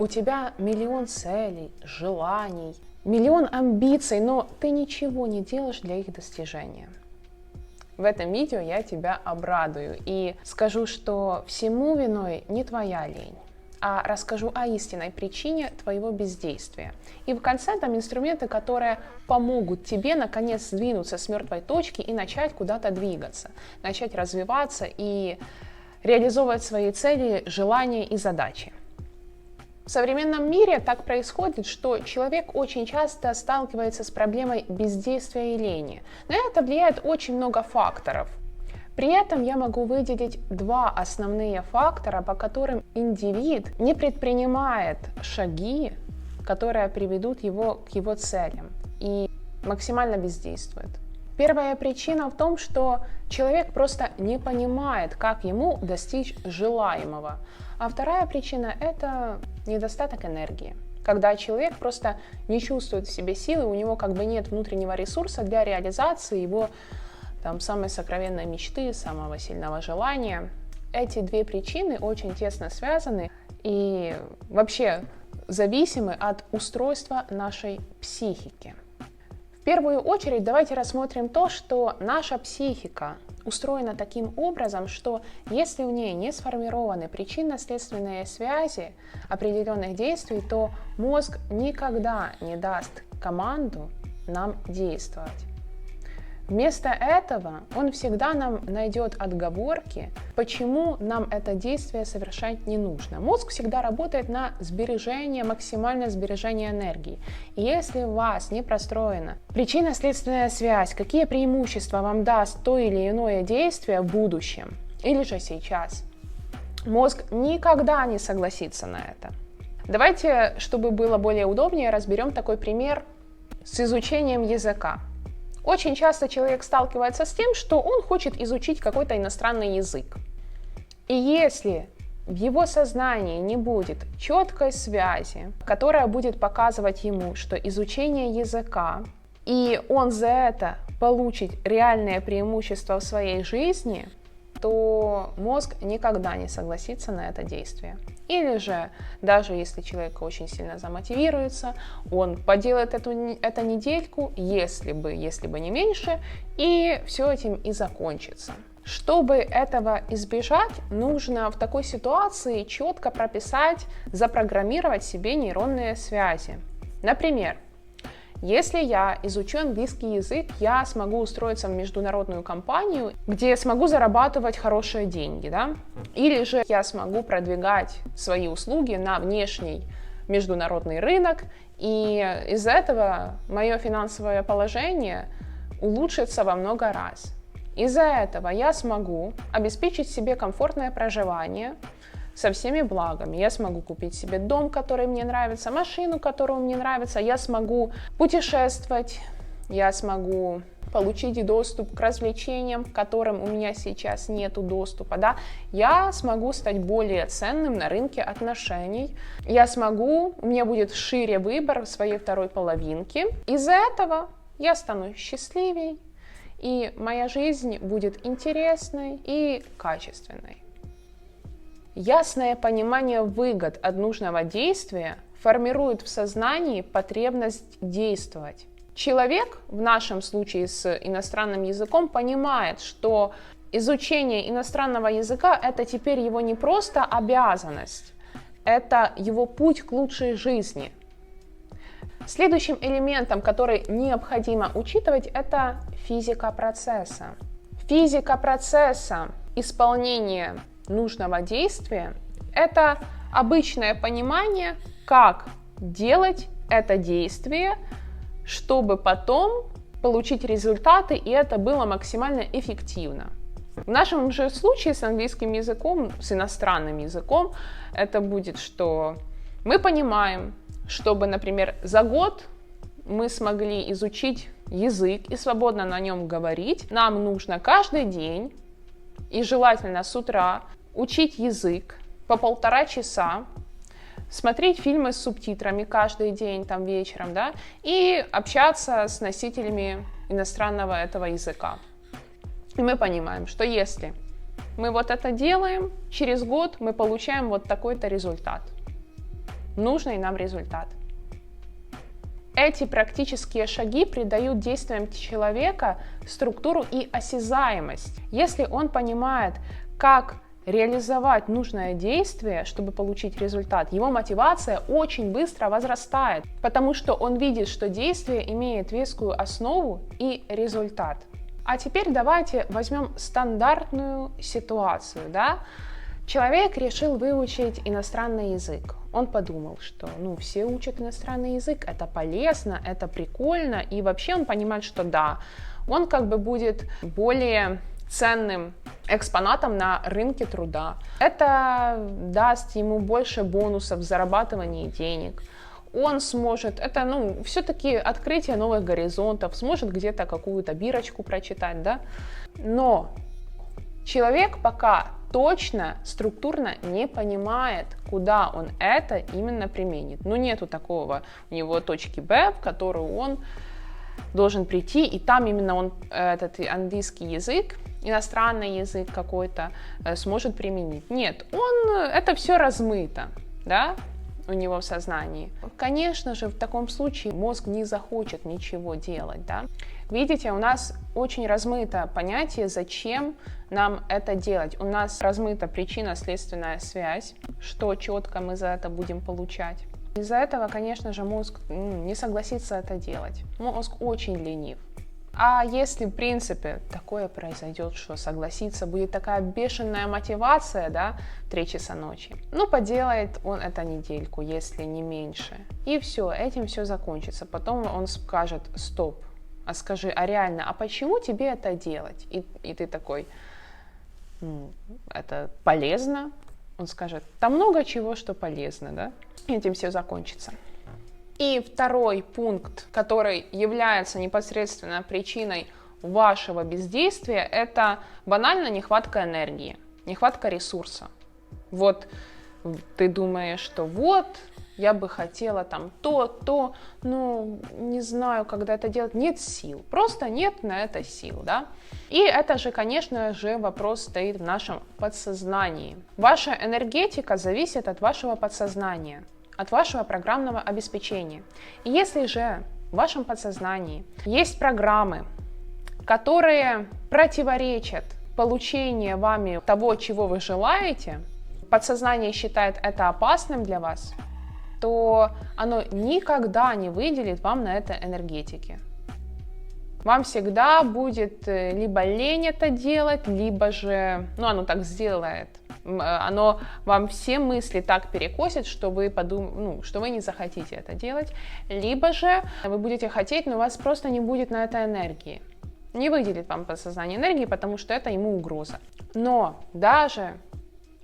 У тебя миллион целей, желаний, миллион амбиций, но ты ничего не делаешь для их достижения. В этом видео я тебя обрадую и скажу, что всему виной не твоя лень, а расскажу о истинной причине твоего бездействия. И в конце там инструменты, которые помогут тебе наконец сдвинуться с мертвой точки и начать куда-то двигаться, начать развиваться и реализовывать свои цели, желания и задачи. В современном мире так происходит, что человек очень часто сталкивается с проблемой бездействия и лени. На это влияет очень много факторов. При этом я могу выделить два основные фактора, по которым индивид не предпринимает шаги, которые приведут его к его целям, и максимально бездействует. Первая причина в том, что человек просто не понимает, как ему достичь желаемого. А вторая причина – это недостаток энергии. Когда человек просто не чувствует в себе силы, у него как бы нет внутреннего ресурса для реализации его самой сокровенной мечты, самого сильного желания. Эти две причины очень тесно связаны и вообще зависимы от устройства нашей психики. В первую очередь давайте рассмотрим то, что наша психика устроена таким образом, что если в ней не сформированы причинно-следственные связи определенных действий, то мозг никогда не даст команду нам действовать. Вместо этого он всегда нам найдет отговорки, почему нам это действие совершать не нужно. Мозг всегда работает на сбережение, максимальное сбережение энергии. И если у вас не простроена причинно-следственная связь, какие преимущества вам даст то или иное действие в будущем или же сейчас, мозг никогда не согласится на это. Давайте, чтобы было более удобнее, разберем такой пример с изучением языка. Очень часто человек сталкивается с тем, что он хочет изучить какой-то иностранный язык. И если в его сознании не будет четкой связи, которая будет показывать ему, что изучение языка, и он за это получит реальное преимущество в своей жизни, то мозг никогда не согласится на это действие. Или же, даже если человек очень сильно замотивируется, он поделает это недельку, если бы не меньше, и все этим и закончится. Чтобы этого избежать, нужно в такой ситуации четко прописать, запрограммировать себе нейронные связи. Например, если я изучу английский язык, я смогу устроиться в международную компанию, где я смогу зарабатывать хорошие деньги, да? Или же я смогу продвигать свои услуги на внешний международный рынок, и из-за этого мое финансовое положение улучшится во много раз. Из-за этого я смогу обеспечить себе комфортное проживание со всеми благами. Я смогу купить себе дом, который мне нравится, машину, которая мне нравится, я смогу путешествовать, я смогу получить доступ к развлечениям, к которым у меня сейчас нету доступа, да? Я смогу стать более ценным на рынке отношений, у меня будет шире выбор в своей второй половинке. Из-за этого я стану счастливей, и моя жизнь будет интересной и качественной. Ясное понимание выгод от нужного действия формирует в сознании потребность действовать. Человек, в нашем случае с иностранным языком, понимает, что изучение иностранного языка – это теперь его не просто обязанность, это его путь к лучшей жизни. Следующим элементом, который необходимо учитывать, это физика процесса. Физика процесса исполнения нужного действия – это обычное понимание, как делать это действие, чтобы потом получить результаты, и это было максимально эффективно. В нашем же случае с английским языком, с иностранным языком, это будет, что мы понимаем, чтобы, например, за год мы смогли изучить язык и свободно на нем говорить, нам нужно каждый день, и желательно с утра, учить язык по 1,5 часа, смотреть фильмы с субтитрами каждый день, вечером, да, и общаться с носителями иностранного этого языка. И мы понимаем, что если мы вот это делаем, через год мы получаем вот такой-то результат. нужный нам результат. Эти практические шаги придают действиям человека структуру и осязаемость. Если он понимает, как реализовать нужное действие, чтобы получить результат, его мотивация очень быстро возрастает, потому что он видит, что действие имеет вескую основу и результат. А теперь давайте возьмем стандартную ситуацию, да? Человек решил выучить иностранный язык. Он подумал, что все учат иностранный язык, это полезно, это прикольно, и вообще он понимает, что да, он как бы будет более ценным экспонатом на рынке труда. Это даст ему больше бонусов в зарабатывании денег. Он сможет, это все-таки открытие новых горизонтов, сможет где-то какую-то бирочку прочитать, да? Но человек пока точно, структурно не понимает, куда он это именно применит. Нету такого у него точки Б, в которую он должен прийти, и там именно он этот английский язык, иностранный язык какой-то сможет применить. Нет, это все размыто, да, у него в сознании. Конечно же, в таком случае мозг не захочет ничего делать, да. Видите, у нас очень размыто понятие, зачем нам это делать. У нас размыта причинно-следственная связь, что четко мы за это будем получать. Из-за этого, конечно же, мозг не согласится это делать. Мозг очень ленив. А если, в принципе, такое произойдет, что согласиться, будет такая бешеная мотивация, да, в 3 часа ночи, поделает он это недельку, если не меньше. И все, этим все закончится. Потом он скажет: стоп, а скажи, а реально, а почему тебе это делать? И ты такой: это полезно. Он скажет: там много чего, что полезно, да? Этим все закончится. И второй пункт, который является непосредственно причиной вашего бездействия, это банально нехватка энергии, нехватка ресурса. Вот ты думаешь, что я бы хотела там то, не знаю, когда это делать, нет сил, просто нет на это сил, да. И это же, конечно же, вопрос стоит в нашем подсознании. Ваша энергетика зависит от вашего подсознания, от вашего программного обеспечения. И если же в вашем подсознании есть программы, которые противоречат получению вами того, чего вы желаете, подсознание считает это опасным для вас, то оно никогда не выделит вам на это энергетики. Вам всегда будет либо лень это делать, либо же, оно так сделает. Оно вам все мысли так перекосит, что вы что вы не захотите это делать, либо же вы будете хотеть, но у вас просто не будет на это энергии. Не выделит вам подсознание энергии, потому что это ему угроза. Но даже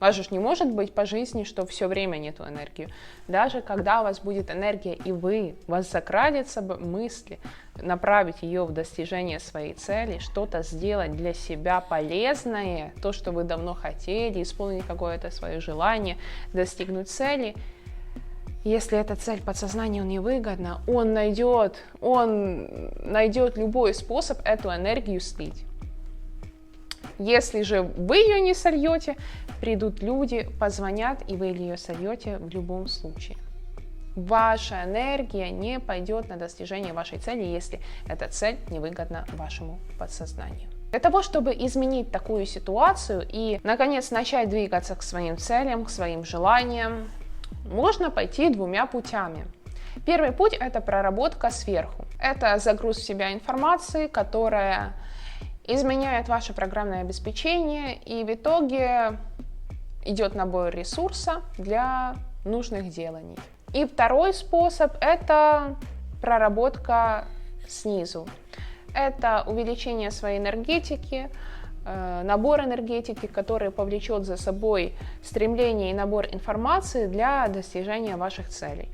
у вас же не может быть по жизни, что все время нету энергии. Даже когда у вас будет энергия, и у вас закрадется мысли направить ее в достижение своей цели, что-то сделать для себя полезное, то, что вы давно хотели, исполнить какое-то свое желание, достигнуть цели. Если эта цель подсознанию невыгодна, он найдет любой способ эту энергию слить. Если же вы ее не сольете, придут люди, позвонят, и вы ее сольете в любом случае. Ваша энергия не пойдет на достижение вашей цели, если эта цель невыгодна вашему подсознанию. Для того, чтобы изменить такую ситуацию и, наконец, начать двигаться к своим целям, к своим желаниям, можно пойти 2 путями. Первый путь – это проработка сверху. Это загруз в себя информации, которая изменяет ваше программное обеспечение, и в итоге идет набор ресурса для нужных деланий. И второй способ – это проработка снизу. Это увеличение своей энергетики, набор энергетики, который повлечет за собой стремление и набор информации для достижения ваших целей.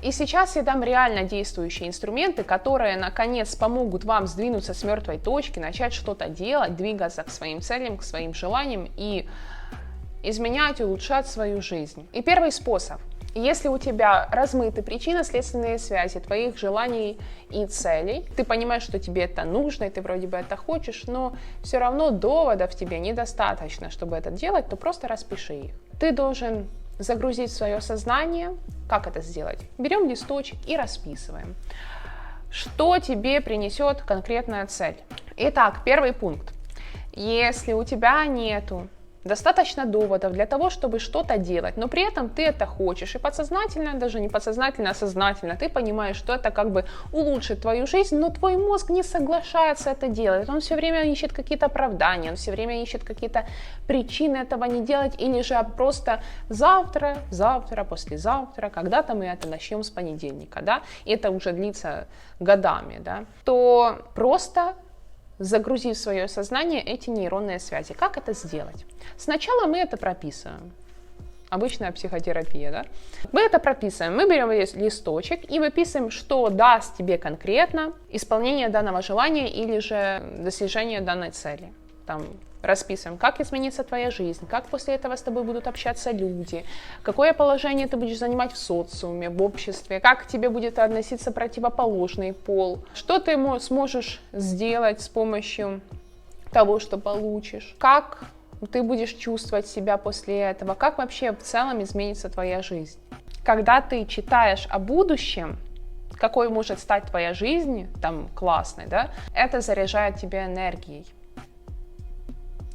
И сейчас я дам реально действующие инструменты, которые, наконец, помогут вам сдвинуться с мертвой точки, начать что-то делать, двигаться к своим целям, к своим желаниям и изменять, улучшать свою жизнь. И первый способ. Если у тебя размыты причинно-следственные связи твоих желаний и целей, ты понимаешь, что тебе это нужно, и ты вроде бы это хочешь, но все равно доводов тебе недостаточно, чтобы это делать, то просто распиши их. Ты должен загрузить в свое сознание. Как это сделать? Берем листочек и расписываем. Что тебе принесет конкретная цель? Итак, первый пункт. Если у тебя нету достаточно доводов для того, чтобы что-то делать, но при этом ты это хочешь, и подсознательно, даже не подсознательно, а сознательно, ты понимаешь, что это как бы улучшит твою жизнь, но твой мозг не соглашается это делать, он все время ищет какие-то оправдания, он все время ищет какие-то причины этого не делать, или же просто завтра, послезавтра, когда-то мы это начнем с понедельника, да, и это уже длится годами, да, то просто загрузив в свое сознание эти нейронные связи. Как это сделать? Сначала мы это прописываем. Обычная психотерапия, да? Мы это прописываем. Мы берем листочек и выписываем, что даст тебе конкретно исполнение данного желания или же достижение данной цели. Там расписываем, как изменится твоя жизнь, как после этого с тобой будут общаться люди, какое положение ты будешь занимать в социуме, в обществе, как к тебе будет относиться противоположный пол, что ты сможешь сделать с помощью того, что получишь, как ты будешь чувствовать себя после этого, как вообще в целом изменится твоя жизнь. Когда ты читаешь о будущем, какой может стать твоя жизнь, там, классной, да, это заряжает тебя энергией.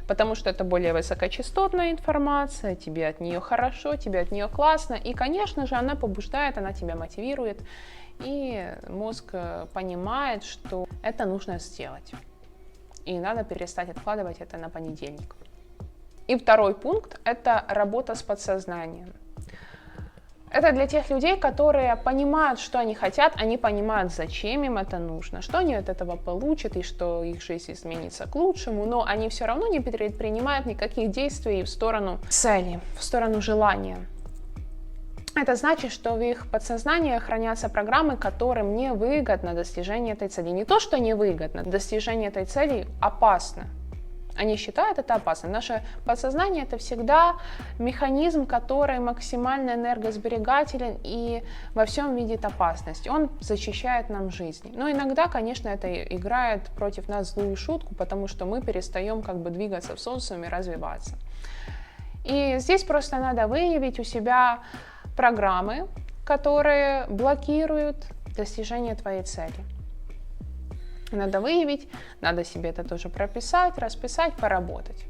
Потому что это более высокочастотная информация, тебе от нее хорошо, тебе от нее классно, и, конечно же, она побуждает, она тебя мотивирует, и мозг понимает, что это нужно сделать, и надо перестать откладывать это на понедельник. И второй пункт – это работа с подсознанием. Это для тех людей, которые понимают, что они хотят, они понимают, зачем им это нужно, что они от этого получат и что их жизнь изменится к лучшему, но они все равно не предпринимают никаких действий в сторону цели, в сторону желания. Это значит, что в их подсознании хранятся программы, которым невыгодно достижение этой цели. Не то, что невыгодно, достижение этой цели опасно. Они считают это опасным. Наше подсознание – это всегда механизм, который максимально энергосберегателен и во всем видит опасность. Он защищает нам жизнь. Но иногда, конечно, это играет против нас злую шутку, потому что мы перестаем как бы двигаться в социуме, развиваться. И здесь просто надо выявить у себя программы, которые блокируют достижение твоей цели. Надо выявить, надо себе это тоже прописать, расписать, поработать.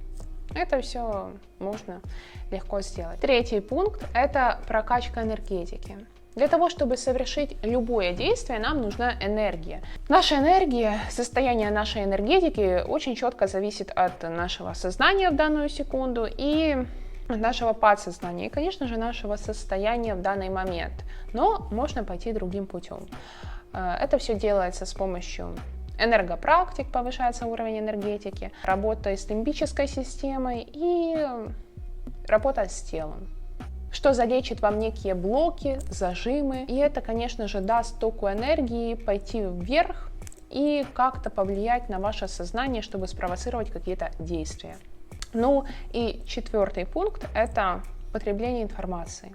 Это все можно легко сделать. Третий пункт – это прокачка энергетики. Для того, чтобы совершить любое действие, нам нужна энергия. Наша энергия, состояние нашей энергетики очень четко зависит от нашего сознания в данную секунду и от нашего подсознания, и, конечно же, нашего состояния в данный момент. Но можно пойти другим путем. Это все делается с помощью энергопрактик, повышается уровень энергетики, работа с лимбической системой и работа с телом, что залечит вам некие блоки, зажимы. И это, конечно же, даст току энергии пойти вверх и как-то повлиять на ваше сознание, чтобы спровоцировать какие-то действия. Ну и четвертый пункт – это потребление информации.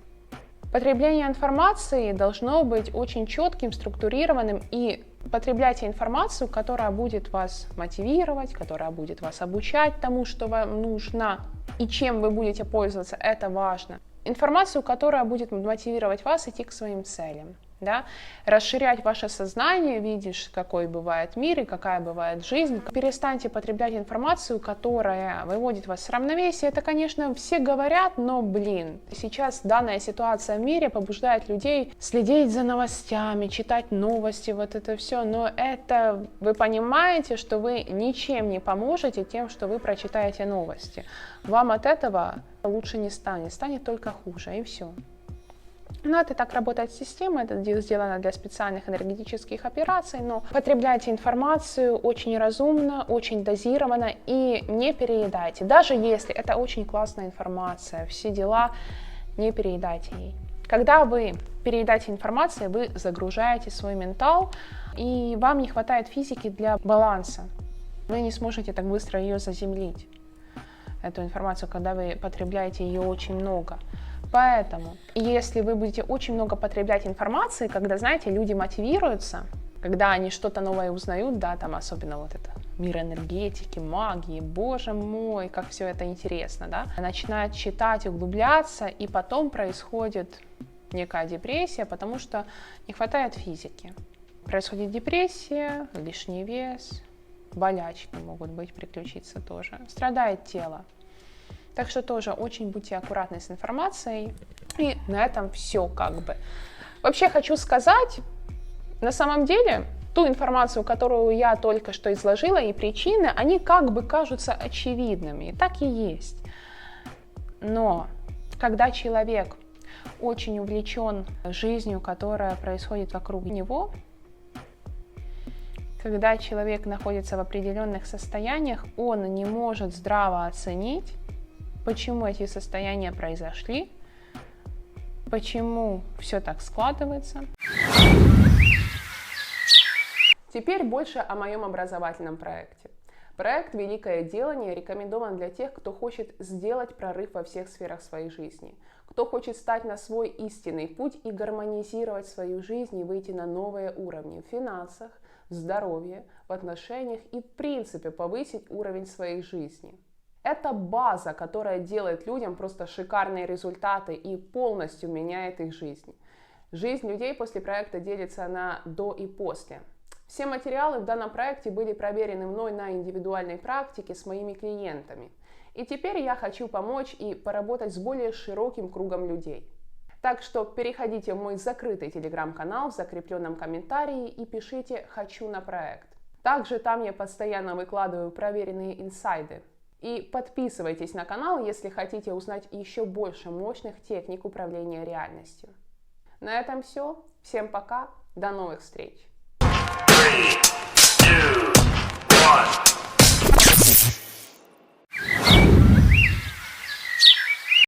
Потребление информации должно быть очень четким, структурированным, и потребляйте информацию, которая будет вас мотивировать, которая будет вас обучать тому, что вам нужно, и чем вы будете пользоваться, это важно. Информацию, которая будет мотивировать вас идти к своим целям. Да? Расширять ваше сознание, видишь, какой бывает мир и какая бывает жизнь. Перестаньте потреблять информацию, которая выводит вас с равновесия. Это, конечно, все говорят, но, сейчас данная ситуация в мире побуждает людей следить за новостями, читать новости, вот это все. Но это, вы понимаете, что вы ничем не поможете тем, что вы прочитаете новости. Вам от этого лучше не станет, станет только хуже, и все. Но это так работает система, это сделано для специальных энергетических операций, но потребляйте информацию очень разумно, очень дозированно и не переедайте. Даже если это очень классная информация, все дела, не переедайте ей. Когда вы переедаете информацию, вы загружаете свой ментал, и вам не хватает физики для баланса. Вы не сможете так быстро ее заземлить, эту информацию, когда вы потребляете ее очень много. Поэтому, если вы будете очень много потреблять информации, когда, знаете, люди мотивируются, когда они что-то новое узнают, да, там особенно вот это мир энергетики, магии, боже мой, как все это интересно, да, начинают читать, углубляться, и потом происходит некая депрессия, потому что не хватает физики. Происходит депрессия, лишний вес, болячки могут быть, приключиться тоже, страдает тело. Так что тоже очень будьте аккуратны с информацией. И на этом все как бы. Вообще хочу сказать, на самом деле, ту информацию, которую я только что изложила, и причины, они как бы кажутся очевидными. И так и есть. Но когда человек очень увлечен жизнью, которая происходит вокруг него, когда человек находится в определенных состояниях, он не может здраво оценить, почему эти состояния произошли, почему все так складывается. Теперь больше о моем образовательном проекте. Проект «Великое делание» рекомендован для тех, кто хочет сделать прорыв во всех сферах своей жизни, кто хочет стать на свой истинный путь и гармонизировать свою жизнь и выйти на новые уровни в финансах, в здоровье, в отношениях и в принципе повысить уровень своей жизни. Это база, которая делает людям просто шикарные результаты и полностью меняет их жизнь. Жизнь людей после проекта делится на до и после. Все материалы в данном проекте были проверены мной на индивидуальной практике с моими клиентами. И теперь я хочу помочь и поработать с более широким кругом людей. Так что переходите в мой закрытый телеграм-канал в закрепленном комментарии и пишите «Хочу на проект». Также там я постоянно выкладываю проверенные инсайды. И подписывайтесь на канал, если хотите узнать еще больше мощных техник управления реальностью. На этом все. Всем пока. До новых встреч. 3, 2, 1.